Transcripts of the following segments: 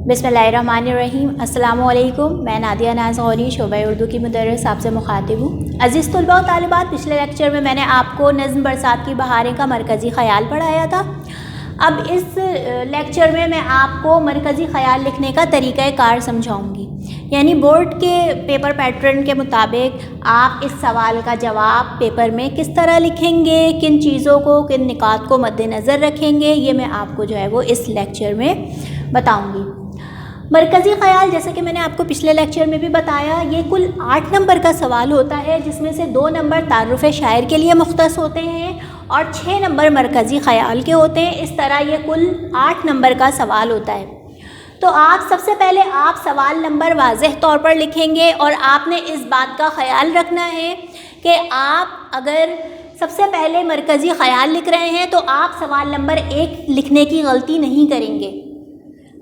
बिस्मिल्लाहिर्रहमानिर्रहीम। अस्सलामु अलैकुम। मैं नादिया नाज़ गौरी शोबा उर्दू की मुदर्रिस आपसे मुखातिब हूँ। अज़ीज़ तलबा व तालिबात, पिछले लेक्चर में मैंने आपको नज़्म बरसात की बहारें का मरकज़ी ख़याल पढ़ाया था। अब इस लेक्चर में मैं आपको मरकज़ी ख़याल लिखने का तरीक़ा कार समझाऊँगी। यानी बोर्ड के पेपर पैटर्न के मुताबिक आप इस सवाल का जवाब पेपर में किस तरह लिखेंगे, किन चीज़ों को, किन निकात को मद्देनज़र रखेंगे, ये मैं आपको जो है वो इस लेक्चर में बताऊँगी। मरकज़ी ख़याल, जैसे कि मैंने आपको पिछले लेक्चर में भी बताया, ये कुल 8 नंबर का सवाल होता है, जिसमें से 2 नंबर तारुफ़ शायर के लिए मुख्तस होते हैं और 6 नंबर मरकज़ी ख़याल के होते हैं। इस तरह ये कुल 8 नंबर का सवाल होता है। तो आप सबसे पहले आप सवाल नंबर वाज़ेह तौर पर लिखेंगे और आपने इस बात का ख़याल रखना है कि आप अगर सबसे पहले मरकज़ी ख़याल लिख रहे हैं तो आप सवाल नंबर 1 लिखने की गलती नहीं करेंगे।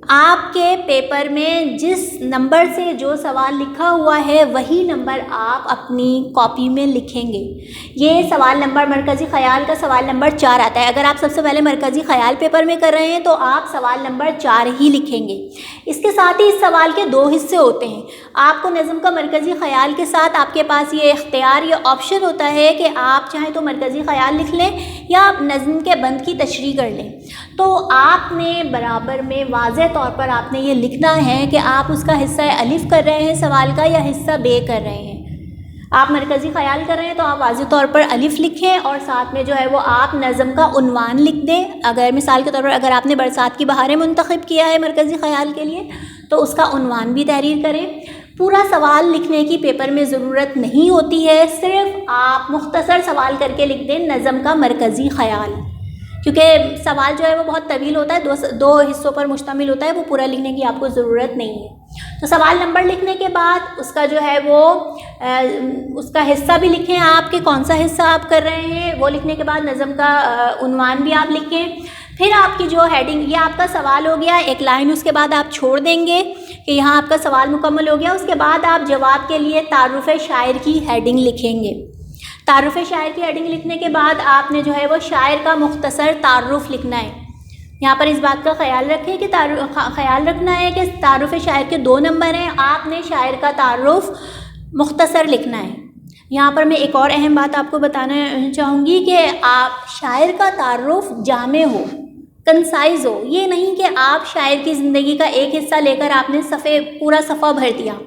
आपके पेपर में जिस नंबर से जो सवाल लिखा हुआ है वही नंबर आप अपनी कॉपी में लिखेंगे। ये सवाल नंबर मरकज़ी ख़याल का सवाल नंबर 4 आता है। अगर आप सबसे पहले मरकज़ी ख़याल पेपर में कर रहे हैं तो आप सवाल नंबर 4 ही लिखेंगे। इसके साथ ही इस सवाल के 2 हिस्से होते हैं। आपको नज़्म का मरकज़ी ख़याल के साथ आपके पास ये इख्तियार, ये ऑप्शन होता है कि आप चाहें तो मरकज़ी ख़याल लिख लें या नज़्म के बंद की तशरीह कर लें। तो आपने बराबर में वाज़ेह तौर पर आपने ये लिखना है कि आप उसका हिस्सा अलिफ़ कर रहे हैं सवाल का या हिस्सा बे कर रहे हैं। आप मरकज़ी ख़याल कर रहे हैं तो आप वाज़ेह तौर पर अलिफ़ लिखें और साथ में जो है वो आप नज़्म का उन्वान लिख दें। अगर मिसाल के तौर पर अगर आपने बरसात की बहारें मुंतख़िब किया है मरकज़ी ख़याल के लिए तो उसका उन्वान भी तहरीर करें। पूरा सवाल लिखने की पेपर में ज़रूरत नहीं होती है, सिर्फ़ आप मुख्तसर सवाल करके लिख दें नज़्म का मरकज़ी ख़याल, क्योंकि सवाल जो है वो बहुत तवील होता है, दो हिस्सों पर मुश्तमिल होता है, वो पूरा लिखने की आपको ज़रूरत नहीं है। तो सवाल नंबर लिखने के बाद उसका जो है वो उसका हिस्सा भी लिखें आप कि कौन सा हिस्सा आप कर रहे हैं। वो लिखने के बाद नज़्म का उन्वान भी आप लिखें। फिर आपकी जो हेडिंग, ये आपका सवाल हो गया, एक लाइन उसके बाद आप छोड़ देंगे कि यहाँ आपका सवाल मुकम्मल हो गया। उसके बाद आप जवाब के लिए तारुफ़ शायर की हेडिंग लिखेंगे। तारुफ़ शायर की हेडिंग लिखने के बाद आपने जो है वो शायर का मुख्तसर तारुफ़ लिखना है। यहाँ पर इस बात का ख़याल रखें कि ख़याल रखना है कि तारुफ़ शायर के 2 नंबर हैं, आपने शायर का तारुफ़ मुख्तसर लिखना है। यहाँ पर मैं एक और अहम बात आपको बताना चाहूँगी कि आप शायर का तारुफ़ जामे हो, कंसाइज़ हो। ये नहीं कि आप शायर की ज़िंदगी का एक हिस्सा लेकर आपने पूरा सफ़ा भर दिया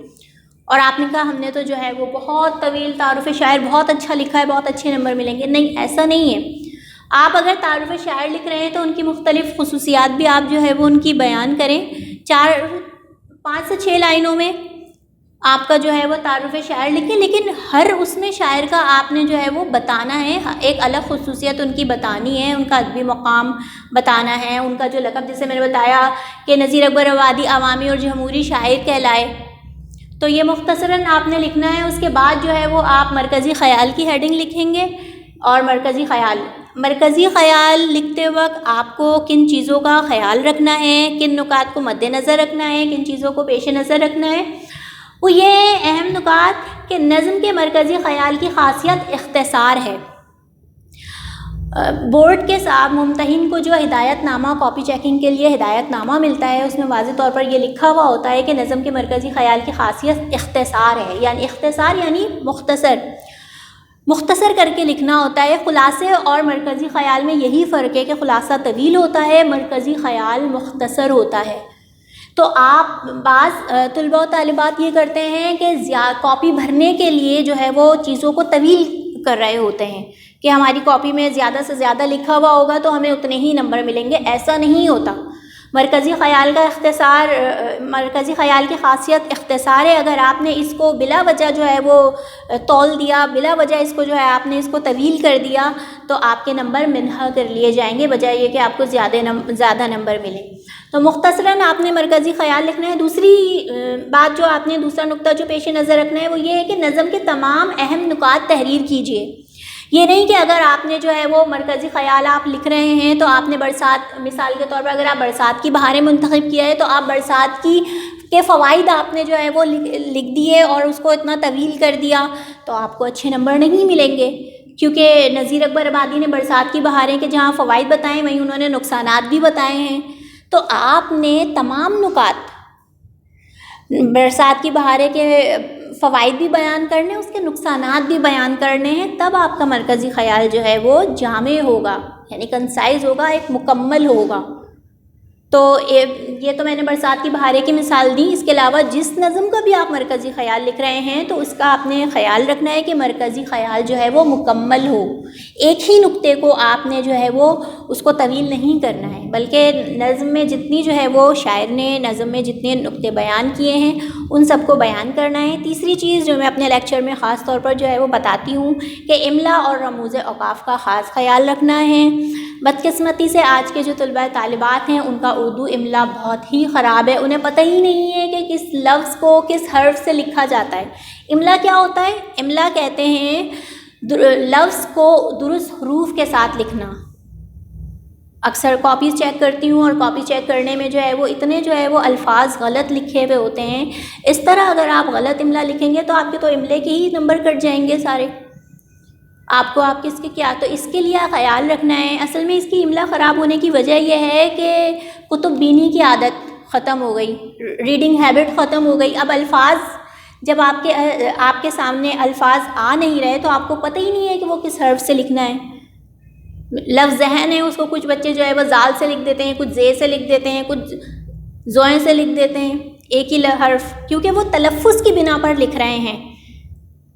और आपने कहा हमने तो जो है वो बहुत तवील तारुफ़ शायर बहुत अच्छा लिखा है, बहुत अच्छे नंबर मिलेंगे। नहीं, ऐसा नहीं है। आप अगर तारुफ़ शायर लिख रहे हैं तो उनकी मुख्तलिफ़ खुसूसियात भी आप जो है वो उनकी बयान करें। 5 से 6 लाइनों में आपका जो है वो तारुफ़ शायर लिखें, लेकिन हर उसमें शायर का आपने जो है वो बताना है, एक अलग खुसूसियत उनकी बतानी है, उनका अदबी मकाम बताना है, उनका जो लक़ब, जैसे मैंने बताया कि नज़ीर अकबर आबादी अवामी और जमहूरी शायर कहलाए, तो ये मुख्तसरन आपने लिखना है। उसके बाद जो है वो आप मरकज़ी ख़याल की हेडिंग लिखेंगे। और मरकज़ी ख़याल लिखते वक्त आपको किन चीज़ों का ख़याल रखना है, किन नुकात को मद्देनज़र रखना है, किन चीज़ों को पेश नज़र रखना है, वो ये अहम नुकात कि नज़्म के मरकज़ी ख़याल की ख़ासियत इख्तिसार है। बोर्ड के साथ मुम्तहिन को जो हिदायतनामा, कॉपी चेकिंग के लिए हिदायतनामा मिलता है, उसमें वाज़ेह तौर पर यह लिखा हुआ होता है कि नज़्म के मरकज़ी ख़याल की ख़ासियत इख्तिसार है। यानी इख्तिसार यानी मुख्तसर करके लिखना होता है। ख़ुलासे और मरकज़ी ख़याल में यही फ़र्क है कि ख़ुलासा तवील होता है, मरकज़ी ख़याल मुख्तसर होता है। तो आप बाज़ तलबा व तालिबात ये करते हैं कि कॉपी भरने के लिए जो है वो चीज़ों को तवील कर रहे होते हैं कि हमारी कॉपी में ज़्यादा से ज़्यादा लिखा हुआ होगा तो हमें उतने ही नंबर मिलेंगे। ऐसा नहीं होता। मरकज़ी ख़याल का इख्तिसार, मरकज़ी ख़याल की ख़ासियत इख्तिसार है। अगर आपने इसको बिला वजह जो है वो तौल दिया, बिला वजह इसको जो है आपने इसको तवील कर दिया तो आपके नंबर मिन्हा कर लिए जाएंगे, बजाय ये कि आपको ज़्यादा नंबर मिले। तो मुख्तसरन आपने मरकज़ी ख़याल लिखना है। दूसरी बात जो आपने, दूसरा नुक्ता जो पेश नज़र रखना है वो ये है कि नज़्म के तमाम अहम नुकात तहरीर कीजिए। ये नहीं कि अगर आपने जो है वो मरकज़ी ख़याल आप लिख रहे हैं तो आपने बरसात, मिसाल के तौर पर अगर आप बरसात की बहारें मुंतख़िब किया है तो आप बरसात के फ़वाइद आपने जो है वो लिख दिए और उसको इतना तवील कर दिया तो आपको अच्छे नंबर नहीं मिलेंगे, क्योंकि नज़ीर अकबर आबादी ने बरसात की बहारें के जहाँ फ़वाइद बताए वहीं उन्होंने नुकसानात भी बताए हैं। तो आपने तमाम नुकात برسات کی بہاریں کے فوائد بھی بیان کرنے ہیں، اس کے نقصانات بھی بیان کرنے ہیں، تب آپ کا مرکزی خیال جو ہے وہ جامع ہوگا، یعنی کنسائز ہوگا، ایک مکمل ہوگا۔ تو یہ تو میں نے برسات کی بہاریں کی مثال دی۔ اس کے علاوہ جس نظم کا بھی آپ مرکزی خیال لکھ رہے ہیں تو اس کا آپ نے خیال رکھنا ہے کہ مرکزی خیال جو ہے وہ مکمل ہو، ایک ہی نقطے کو آپ نے جو ہے وہ اس کو طویل نہیں کرنا ہے، بلکہ نظم میں جتنی جو ہے وہ شاعر نے نظم میں جتنے نقطے بیان کیے ہیں ان سب کو بیان کرنا ہے۔ تیسری چیز جو میں اپنے لیکچر میں خاص طور پر جو ہے وہ بتاتی ہوں کہ املا اور رموز اوقاف کا خاص خیال رکھنا ہے۔ بدقسمتی سے آج کے جو طلباء طالبات ہیں ان کا اردو املا بہت ہی خراب ہے، انہیں پتہ ہی نہیں ہے کہ کس لفظ کو کس حرف سے لکھا جاتا ہے۔ املا کیا ہوتا ہے؟ املا کہتے ہیں لفظ کو درست حروف کے ساتھ لکھنا۔ اکثر کاپیز چیک کرتی ہوں اور کاپی چیک کرنے میں جو ہے وہ اتنے جو ہے وہ الفاظ غلط لکھے ہوئے ہوتے ہیں۔ اس طرح اگر آپ غلط املا لکھیں گے تو آپ کے تو املے کے ہی نمبر کٹ جائیں گے سارے، آپ کو آپ کس کے کیا، تو اس کے لیے خیال رکھنا ہے۔ اصل میں اس کی املا خراب ہونے کی وجہ یہ ہے کہ کتب بینی کی عادت ختم ہو گئی، ریڈنگ ہیبٹ ختم ہو گئی۔ اب الفاظ جب آپ کے سامنے الفاظ آ نہیں رہے تو آپ کو پتہ ہی نہیں ہے کہ وہ کس حرف سے لکھنا ہے۔ لفظ ذہن ہے، اس کو کچھ بچے جو ہے وہ زال سے لکھ دیتے ہیں، کچھ زے سے لکھ دیتے ہیں، کچھ زوئیں سے لکھ دیتے ہیں، ایک ہی حرف، کیونکہ وہ تلفظ کی بنا پر لکھ رہے ہیں،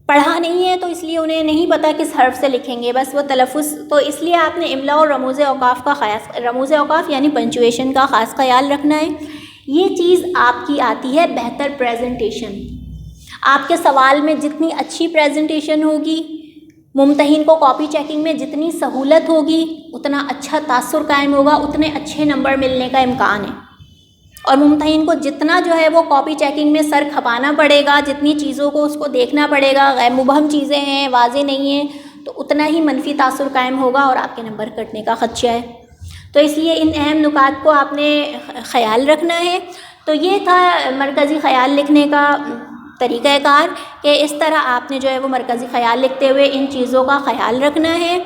پڑھا نہیں ہے تو اس لیے انہیں نہیں پتہ کس حرف سے لکھیں گے، بس وہ تلفظ۔ تو اس لیے آپ نے املا اور رموز اوقاف کا رموز اوقاف یعنی پنچویشن کا خاص خیال رکھنا ہے۔ یہ چیز آپ کی آتی ہے بہتر پریزنٹیشن۔ آپ کے سوال میں جتنی اچھی پریزنٹیشن ہوگی، ممتحن کو کاپی چیکنگ میں جتنی سہولت ہوگی، اتنا اچھا تاثر قائم ہوگا، اتنے اچھے نمبر ملنے کا امکان ہے۔ اور ممتحن کو جتنا جو ہے وہ کاپی چیکنگ میں سر کھپانا پڑے گا، جتنی چیزوں کو اس کو دیکھنا پڑے گا، غیر مبہم چیزیں ہیں، واضح نہیں ہیں، تو اتنا ہی منفی تاثر قائم ہوگا اور آپ کے نمبر کٹنے کا خدشہ ہے۔ تو اس لیے ان اہم نکات کو آپ نے خیال رکھنا ہے۔ تو یہ تھا مرکزی خیال لکھنے کا طریقہ کار کہ اس طرح آپ نے جو ہے وہ مرکزی خیال لکھتے ہوئے ان چیزوں کا خیال رکھنا ہے۔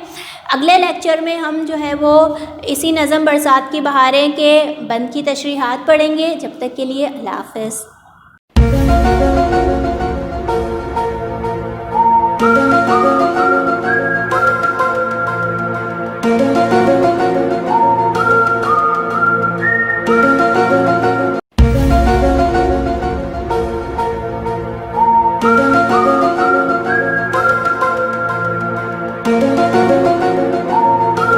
اگلے لیکچر میں ہم جو ہے وہ اسی نظم برسات کی بہاریں کے بند کی تشریحات پڑھیں گے۔ جب تک کے لیے اللہ حافظ۔